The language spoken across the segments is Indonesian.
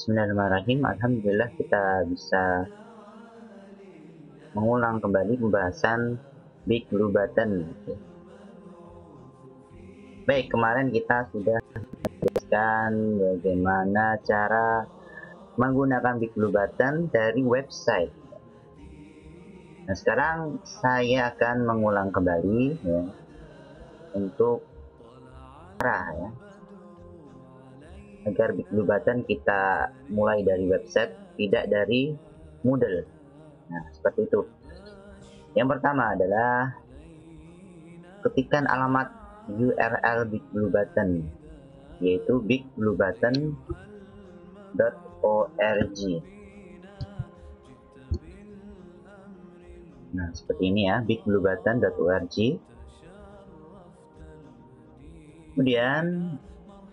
Bismillahirrahmanirrahim. Alhamdulillah kita bisa mengulang kembali pembahasan Big Blue Button. Baik, kemarin kita sudah menjelaskan bagaimana cara menggunakan Big Blue Button dari website. Nah, sekarang saya akan mengulang kembali ya, untuk cara ya, agar Big Blue Button kita mulai dari website, tidak dari Moodle. Nah, seperti itu. Yang pertama adalah ketikkan alamat URL Big Blue Button, yaitu bigbluebutton.org. Nah, seperti ini ya, bigbluebutton.org. Kemudian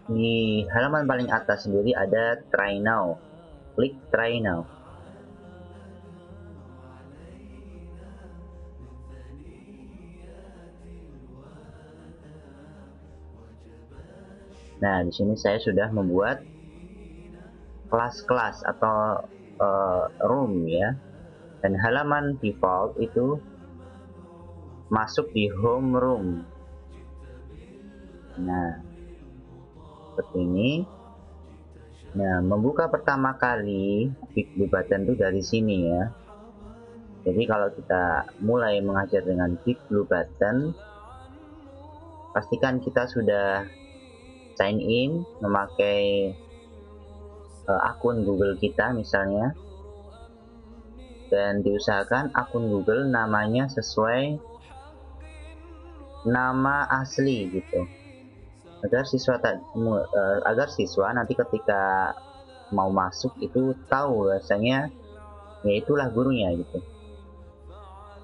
di halaman paling atas sendiri ada Try Now. Klik Try Now. Nah, di sini saya sudah membuat kelas-kelas atau room ya. Dan halaman default itu masuk di home room. Nah, seperti ini. Nah, membuka pertama kali Big Blue Button itu dari sini ya. Jadi kalau kita mulai mengajar dengan Big Blue Button, pastikan kita sudah sign in memakai akun Google kita misalnya, dan diusahakan akun Google namanya sesuai nama asli gitu, agar siswa nanti ketika mau masuk itu tahu rasanya ya itulah gurunya gitu,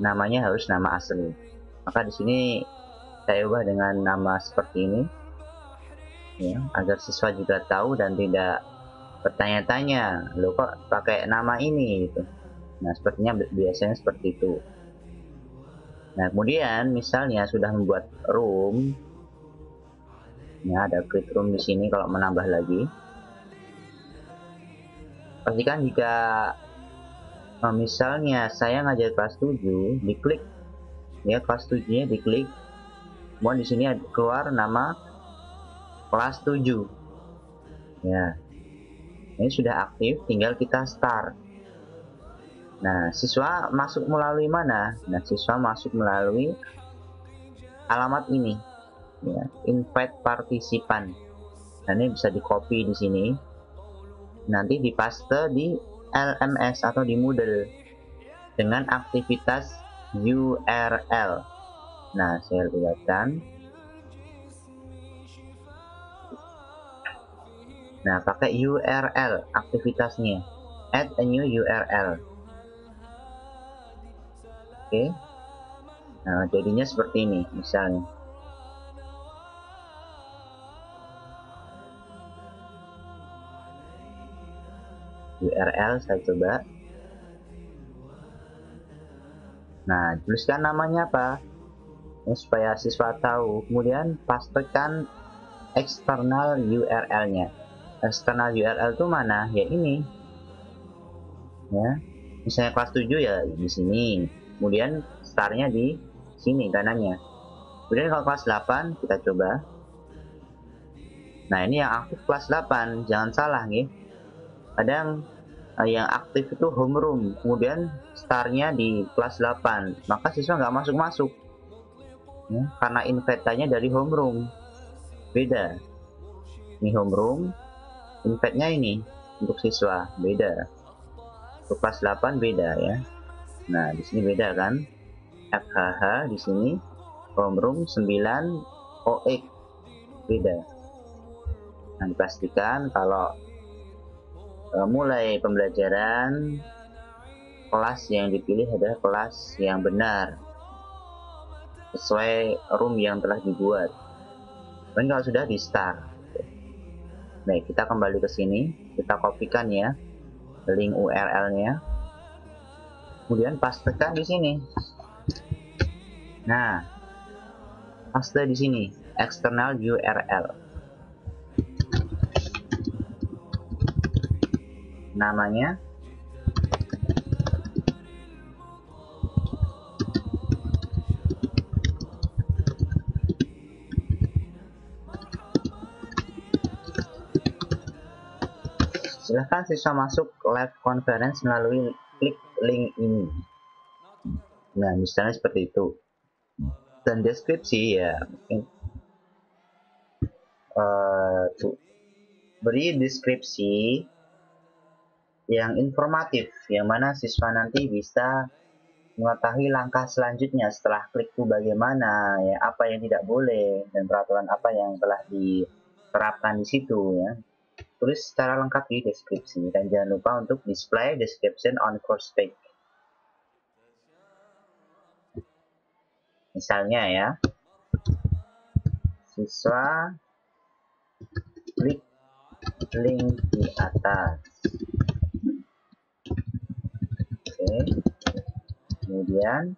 namanya harus nama asli. Maka di sini saya ubah dengan nama seperti ini ya, agar siswa juga tahu dan tidak bertanya-tanya, lo kok pakai nama ini gitu. Nah, sepertinya biasanya seperti itu. Nah, kemudian misalnya sudah membuat room, ya ada create room di sini. Kalau menambah lagi, pastikan jika misalnya saya ngajar kelas 7, diklik ya, kelas 7-nya diklik. Kemudian di sini keluar nama kelas 7. Ya, ini sudah aktif, tinggal kita start. Nah, siswa masuk melalui mana? Nah, siswa masuk melalui alamat ini ya, invite partisipan. Nah, ini bisa di copy di sini, nanti dipaste di LMS atau di Moodle dengan aktivitas URL. Nah, saya lihatkan. Nah, pakai URL aktivitasnya, add a new URL. Oke. Nah, jadinya seperti ini misalnya. URL saya coba. Nah, tuliskan namanya apa? Ini supaya siswa tahu. Kemudian pastikan eksternal URL-nya. Eksternal URL itu mana? Ya ini. Ya. Misalnya kelas 7 ya di sini. Kemudian startnya di sini kanannya. Kemudian kalau kelas 8 kita coba. Nah, ini yang aktif kelas 8. Jangan salah nih. Kadang yang aktif itu homeroom, kemudian startnya di kelas 8, maka siswa nggak masuk-masuk ya, karena invite-nya dari homeroom. Beda, ini homeroom, invite-nya ini untuk siswa beda, untuk kelas 8 beda ya. Nah, di sini beda kan, FHH di sini, homeroom 9 OX beda. Nah, dipastikan kalau mulai pembelajaran, kelas yang dipilih adalah kelas yang benar sesuai room yang telah dibuat. Dan kalau sudah di start, baik, kita kembali ke sini, kita kopikan ya link URL-nya, kemudian pastekan di sini. Nah, paste di sini external URL. namanya. Silahkan siswa masuk live conference melalui klik link ini. Nah, misalnya seperti itu. Dan deskripsi ya, mungkin beri deskripsi yang informatif, yang mana siswa nanti bisa mengetahui langkah selanjutnya setelah klik itu bagaimana, ya, apa yang tidak boleh, dan peraturan apa yang telah diterapkan di situ, ya. Tulis secara lengkap di deskripsi, dan jangan lupa untuk display description on course page. Misalnya ya, siswa klik link di atas. Oke. Kemudian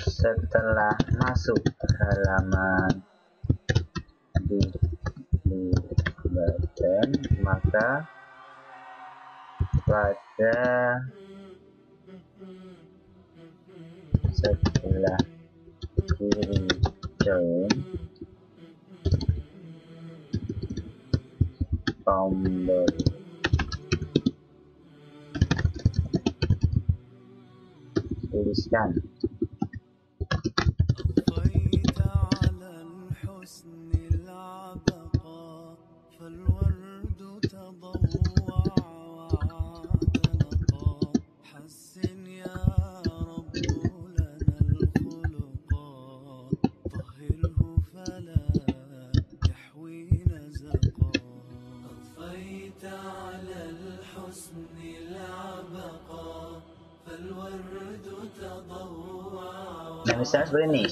setelah masuk halaman di button, maka pada sebelah kiri join tombol tuliskan Nah, misalnya seperti ini,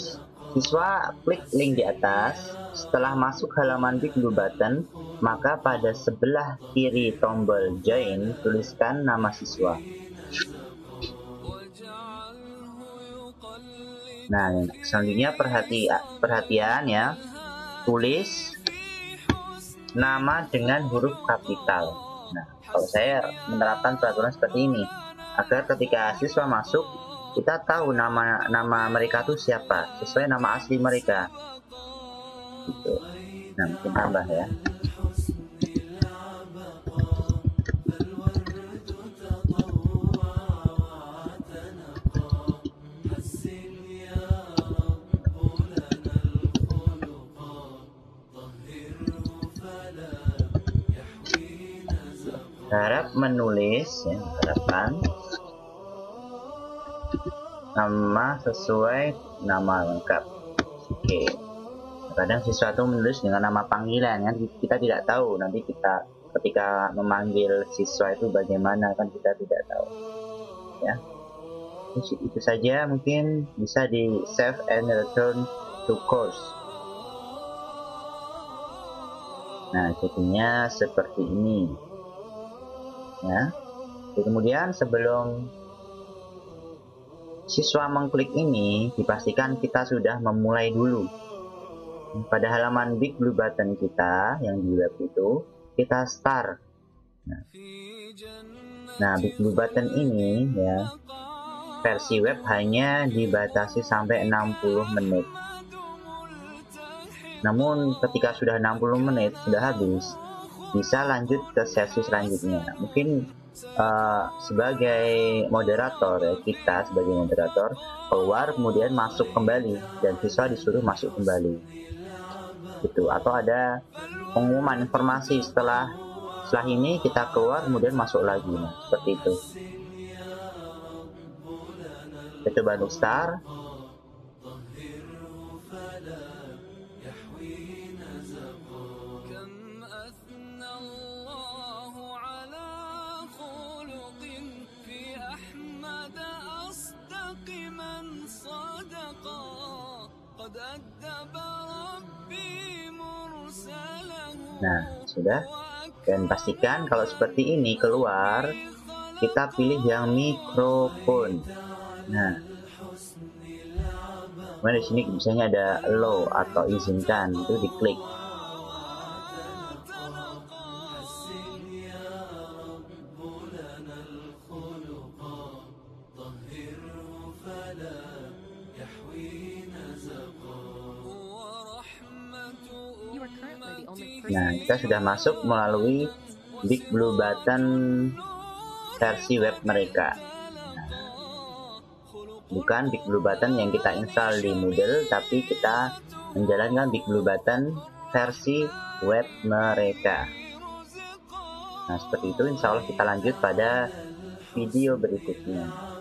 siswa klik link di atas. Setelah masuk halaman Big Blue Button, maka pada sebelah kiri tombol join tuliskan nama siswa. Nah, selanjutnya perhatian ya, tulis nama dengan huruf kapital. Nah, kalau saya menerapkan peraturan seperti ini, agar ketika siswa masuk, kita tahu nama mereka tuh siapa, sesuai nama asli mereka. Gitu. Nah, mungkin tambah ya. Harap menulis ya, harapan nama sesuai nama lengkap. Oke. Kadang siswa itu menulis dengan nama panggilan, kan kita tidak tahu nanti kita ketika memanggil siswa itu bagaimana, kan kita tidak tahu. Ya. Itu saja, mungkin bisa di save and return to course. Nah, jadinya seperti ini. Ya. Kemudian sebelum siswa mengklik ini, dipastikan kita sudah memulai dulu. Pada halaman Big Blue Button kita yang di web itu, kita start. Nah, Big Blue Button ini ya, versi web hanya dibatasi sampai 60 menit. Namun ketika sudah 60 menit sudah habis, bisa lanjut ke sesi selanjutnya. Mungkin sebagai moderator ya, kita sebagai moderator keluar kemudian masuk kembali dan siswa disuruh masuk kembali gitu, atau ada pengumuman informasi setelah ini kita keluar kemudian masuk lagi. Nah, seperti itu. Kita coba untuk start. Nah, sudah. Dan pastikan kalau seperti ini keluar, kita pilih yang mikrofon. Nah, kemudian di sini misalnya ada allow atau izinkan, itu diklik. Nah, kita sudah masuk melalui Big Blue Button versi web mereka. Bukan Big Blue Button yang kita install di Moodle, tapi kita menjalankan Big Blue Button versi web mereka. Nah, seperti itu. Insya Allah kita lanjut pada video berikutnya.